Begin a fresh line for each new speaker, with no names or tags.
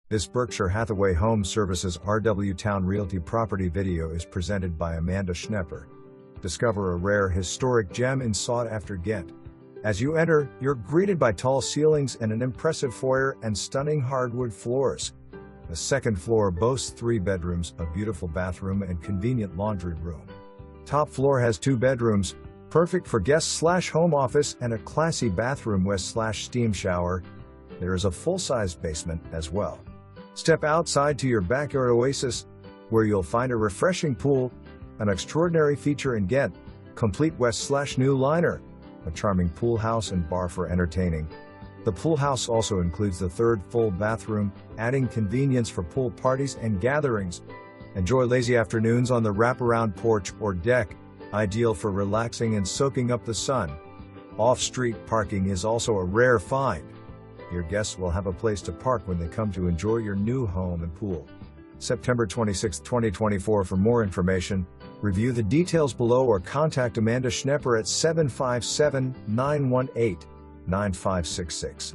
This Berkshire Hathaway Home Services RW Towne Realty property video is presented by Amanda Schnepper. Discover a rare historic gem in sought-after Ghent. As you enter, you're greeted by tall ceilings and an impressive foyer and stunning hardwood floors. The second floor boasts 3 bedrooms, a beautiful bathroom and convenient laundry room. Top floor has 2 bedrooms, perfect for guest/home office, and a classy bathroom west/steam shower. There is a full-sized basement as well. Step outside to your backyard oasis, where you'll find a refreshing pool, an extraordinary feature in Ghent, complete west/new liner, a charming pool house and bar for entertaining. The pool house also includes the 3rd full bathroom, adding convenience for pool parties and gatherings. Enjoy lazy afternoons on the wraparound porch or deck, ideal for relaxing and soaking up the sun. Off-street parking is also a rare find. Your guests will have a place to park when they come to enjoy your new home and pool. September 26, 2024. For more information, review the details below or contact Amanda Schnepper at 757-918-9566.